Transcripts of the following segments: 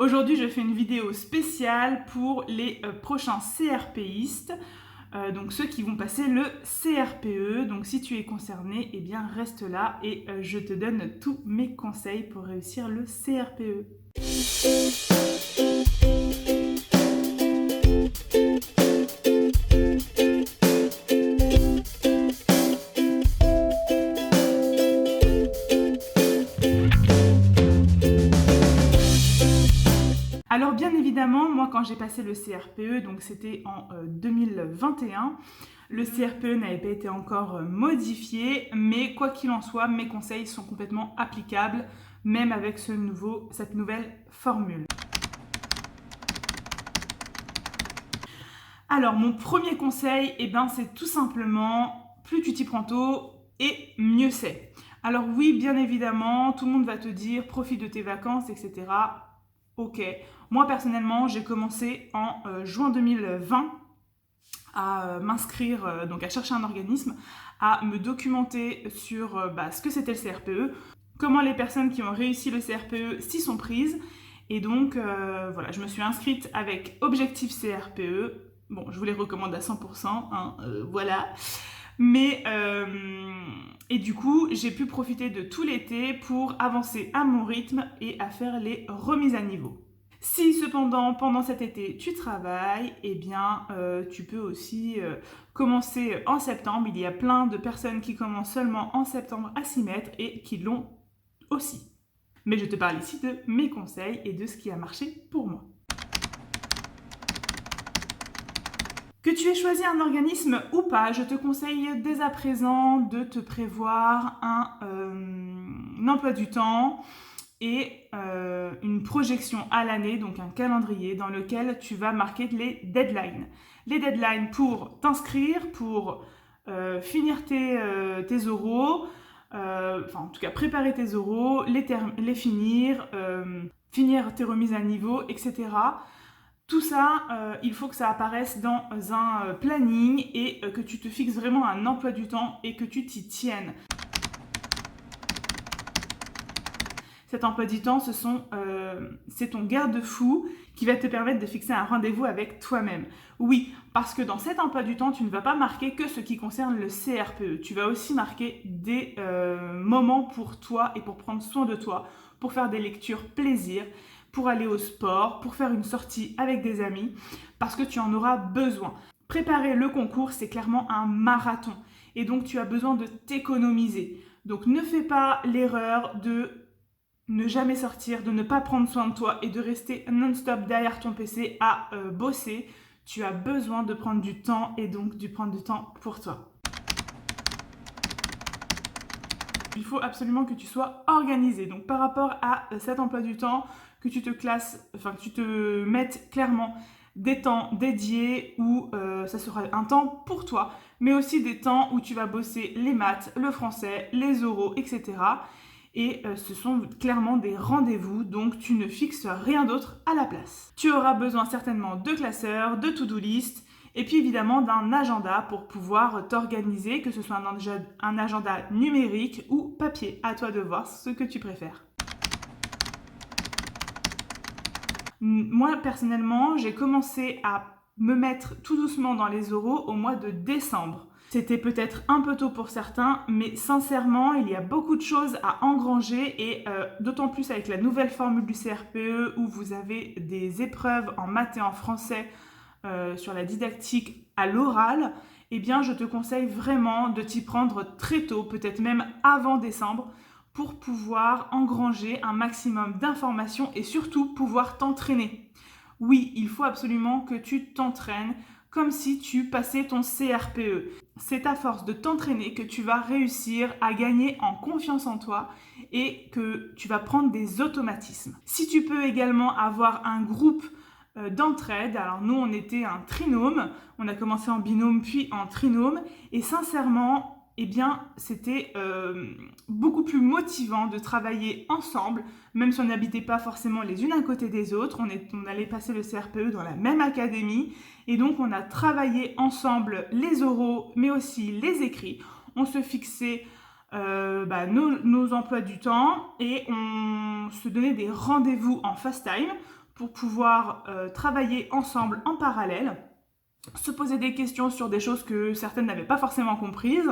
Aujourd'hui, je fais une vidéo spéciale pour les prochains CRPistes, donc ceux qui vont passer le CRPE. Donc si tu es concerné, eh bien reste là et je te donne tous mes conseils pour réussir le CRPE. Alors bien évidemment, moi quand j'ai passé le CRPE, donc c'était en 2021, le CRPE n'avait pas été encore modifié, mais quoi qu'il en soit, mes conseils sont complètement applicables, même avec cette nouvelle formule. Alors mon premier conseil, c'est tout simplement, plus tu t'y prends tôt, et mieux c'est. Alors oui, bien évidemment, tout le monde va te dire, profite de tes vacances, etc. Ok. Moi, personnellement, j'ai commencé en juin 2020 à m'inscrire, donc à chercher un organisme, à me documenter sur ce que c'était le CRPE, comment les personnes qui ont réussi le CRPE s'y sont prises. Et donc, voilà, je me suis inscrite avec Objectif CRPE. Bon, je vous les recommande à 100%, hein, voilà. Mais, et du coup, j'ai pu profiter de tout l'été pour avancer à mon rythme et à faire les remises à niveau. Si cependant, pendant cet été, tu travailles, eh bien, tu peux aussi commencer en septembre. Il y a plein de personnes qui commencent seulement en septembre à s'y mettre et qui l'ont aussi. Mais je te parle ici de mes conseils et de ce qui a marché pour moi. Que tu aies choisi un organisme ou pas, je te conseille dès à présent de te prévoir un emploi du temps et une projection à l'année, donc un calendrier dans lequel tu vas marquer les deadlines. Les deadlines pour t'inscrire, pour finir tes oraux, en tout cas préparer tes oraux, les finir, finir tes remises à niveau, etc. Tout ça, il faut que ça apparaisse dans un planning et que tu te fixes vraiment un emploi du temps et que tu t'y tiennes. Cet emploi du temps, c'est ton garde-fou qui va te permettre de fixer un rendez-vous avec toi-même. Oui, parce que dans cet emploi du temps, tu ne vas pas marquer que ce qui concerne le CRPE. Tu vas aussi marquer des moments pour toi et pour prendre soin de toi, pour faire des lectures plaisir, pour aller au sport, pour faire une sortie avec des amis, parce que tu en auras besoin. Préparer le concours, c'est clairement un marathon. Et donc, tu as besoin de t'économiser. Donc, ne fais pas l'erreur de ne jamais sortir, de ne pas prendre soin de toi et de rester non-stop derrière ton PC à bosser. Tu as besoin de prendre du temps et donc de prendre du temps pour toi. Il faut absolument que tu sois organisé. Donc par rapport à cet emploi du temps, que tu te mettes clairement des temps dédiés où ça sera un temps pour toi, mais aussi des temps où tu vas bosser les maths, le français, les oraux, etc. Et ce sont clairement des rendez-vous, donc tu ne fixes rien d'autre à la place. Tu auras besoin certainement de classeurs, de to-do list, et puis évidemment d'un agenda pour pouvoir t'organiser, que ce soit un agenda numérique ou papier. À toi de voir ce que tu préfères. Moi, personnellement, j'ai commencé à me mettre tout doucement dans les oraux au mois de décembre. C'était peut-être un peu tôt pour certains, mais sincèrement, il y a beaucoup de choses à engranger et d'autant plus avec la nouvelle formule du CRPE où vous avez des épreuves en maths et en français sur la didactique à l'oral, eh bien je te conseille vraiment de t'y prendre très tôt, peut-être même avant décembre, pour pouvoir engranger un maximum d'informations et surtout pouvoir t'entraîner. Oui, il faut absolument que tu t'entraînes comme si tu passais ton CRPE. C'est à force de t'entraîner que tu vas réussir à gagner en confiance en toi et que tu vas prendre des automatismes. Si tu peux également avoir un groupe d'entraide, alors nous on était un trinôme, on a commencé en binôme puis en trinôme et sincèrement, c'était beaucoup plus motivant de travailler ensemble, même si on n'habitait pas forcément les unes à côté des autres. On allait passer le CRPE dans la même académie et donc on a travaillé ensemble les oraux, mais aussi les écrits. On se fixait nos emplois du temps et on se donnait des rendez-vous en fast time pour pouvoir travailler ensemble en parallèle, se poser des questions sur des choses que certaines n'avaient pas forcément comprises,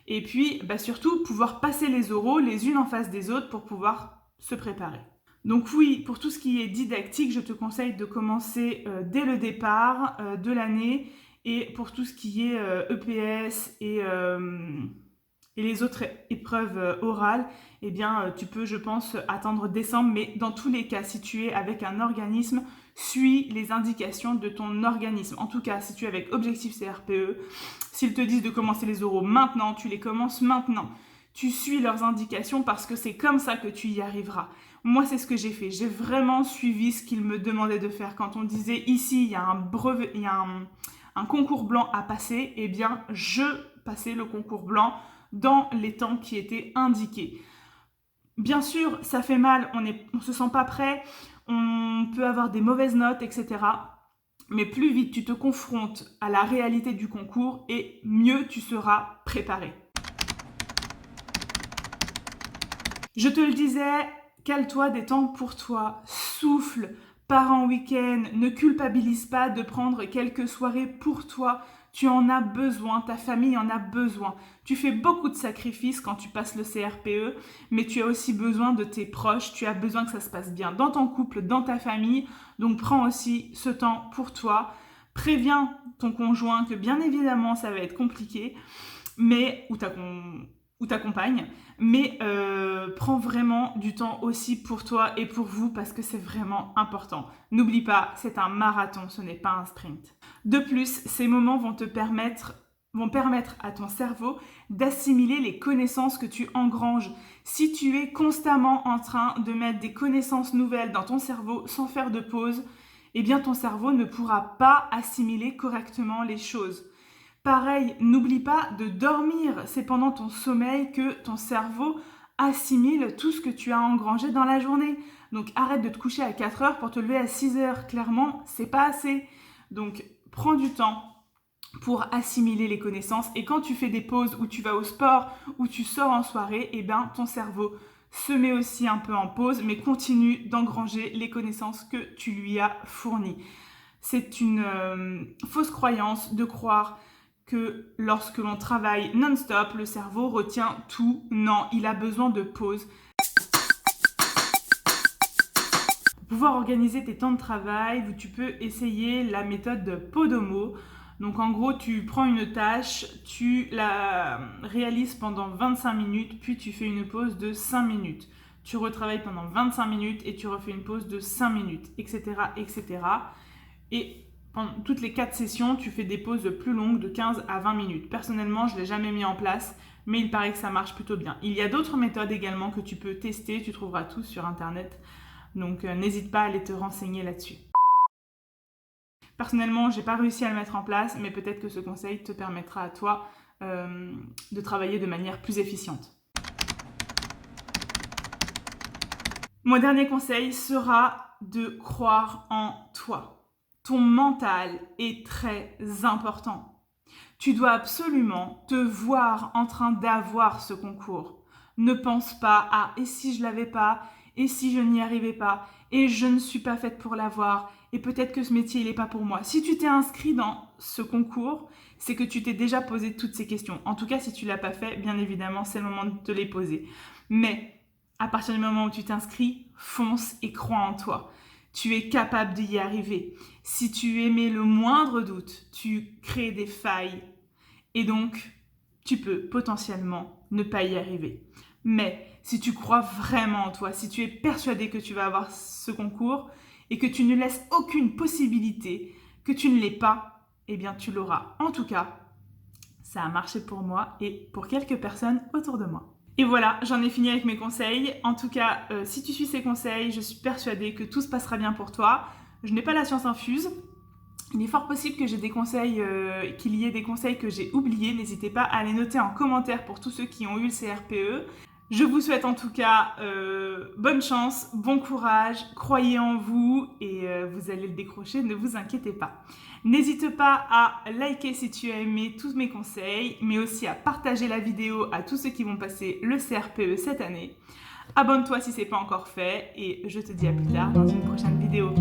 et puis surtout pouvoir passer les oraux les unes en face des autres pour pouvoir se préparer. Donc oui, pour tout ce qui est didactique, je te conseille de commencer dès le départ de l'année, et pour tout ce qui est EPS et les autres épreuves orales, eh bien, tu peux, je pense, attendre décembre. Mais dans tous les cas, si tu es avec un organisme, suis les indications de ton organisme. En tout cas, si tu es avec Objectif CRPE, s'ils te disent de commencer les oraux maintenant, tu les commences maintenant. Tu suis leurs indications parce que c'est comme ça que tu y arriveras. Moi, c'est ce que j'ai fait. J'ai vraiment suivi ce qu'ils me demandaient de faire. Quand on disait ici, il y a un brevet, il y a un concours blanc à passer, eh bien, je passais le concours blanc dans les temps qui étaient indiqués. Bien sûr, ça fait mal, on se sent pas prêt, on peut avoir des mauvaises notes, etc. Mais plus vite tu te confrontes à la réalité du concours, et mieux tu seras préparé. Je te le disais, cale-toi des temps pour toi, souffle, pars en week-end, ne culpabilise pas de prendre quelques soirées pour toi. Tu en as besoin, ta famille en a besoin. Tu fais beaucoup de sacrifices quand tu passes le CRPE, mais tu as aussi besoin de tes proches, tu as besoin que ça se passe bien dans ton couple, dans ta famille. Donc prends aussi ce temps pour toi. Préviens ton conjoint que bien évidemment ça va être compliqué, mais ou ta compagne, mais prends vraiment du temps aussi pour toi et pour vous parce que c'est vraiment important. N'oublie pas, c'est un marathon, ce n'est pas un sprint. De plus, ces moments vont permettre à ton cerveau d'assimiler les connaissances que tu engranges. Si tu es constamment en train de mettre des connaissances nouvelles dans ton cerveau sans faire de pause, eh bien ton cerveau ne pourra pas assimiler correctement les choses. Pareil, n'oublie pas de dormir. C'est pendant ton sommeil que ton cerveau assimile tout ce que tu as engrangé dans la journée. Donc arrête de te coucher à 4 heures pour te lever à 6 heures. Clairement, c'est pas assez. Donc prends du temps pour assimiler les connaissances. Et quand tu fais des pauses, ou tu vas au sport, ou tu sors en soirée, eh bien ton cerveau se met aussi un peu en pause, mais continue d'engranger les connaissances que tu lui as fournies. C'est une fausse croyance de croire que lorsque l'on travaille non-stop, le cerveau retient tout. Non, il a besoin de pause. Pour pouvoir organiser tes temps de travail, tu peux essayer la méthode de Podomo. Donc en gros, tu prends une tâche, tu la réalises pendant 25 minutes, puis tu fais une pause de 5 minutes. Tu retravailles pendant 25 minutes et tu refais une pause de 5 minutes, etc., etc. Et pendant toutes les 4 sessions, tu fais des pauses plus longues de 15 à 20 minutes. Personnellement, je ne l'ai jamais mis en place, mais il paraît que ça marche plutôt bien. Il y a d'autres méthodes également que tu peux tester, tu trouveras tout sur Internet. Donc n'hésite pas à aller te renseigner là-dessus. Personnellement, je n'ai pas réussi à le mettre en place, mais peut-être que ce conseil te permettra à toi de travailler de manière plus efficiente. Mon dernier conseil sera de croire en toi. Ton mental est très important. Tu dois absolument te voir en train d'avoir ce concours. Ne pense pas à « et si je l'avais pas ? Et si je n'y arrivais pas ? Et je ne suis pas faite pour l'avoir ? Et peut-être que ce métier, il n'est pas pour moi. » Si tu t'es inscrit dans ce concours, c'est que tu t'es déjà posé toutes ces questions. En tout cas, si tu ne l'as pas fait, bien évidemment, c'est le moment de te les poser. Mais à partir du moment où tu t'inscris, fonce et crois en toi. Tu es capable d'y arriver. Si tu émets le moindre doute, tu crées des failles et donc tu peux potentiellement ne pas y arriver. Mais si tu crois vraiment en toi, si tu es persuadé que tu vas avoir ce concours et que tu ne laisses aucune possibilité que tu ne l'aies pas, eh bien tu l'auras. En tout cas, ça a marché pour moi et pour quelques personnes autour de moi. Et voilà, j'en ai fini avec mes conseils. En tout cas, si tu suis ces conseils, je suis persuadée que tout se passera bien pour toi. Je n'ai pas la science infuse. Il est fort possible que j'ai des conseils, qu'il y ait des conseils que j'ai oubliés. N'hésitez pas à les noter en commentaire pour tous ceux qui ont eu le CRPE. Je vous souhaite en tout cas bonne chance, bon courage, croyez en vous et vous allez le décrocher, ne vous inquiétez pas. N'hésite pas à liker si tu as aimé tous mes conseils, mais aussi à partager la vidéo à tous ceux qui vont passer le CRPE cette année. Abonne-toi si ce n'est pas encore fait et je te dis à plus tard dans une prochaine vidéo.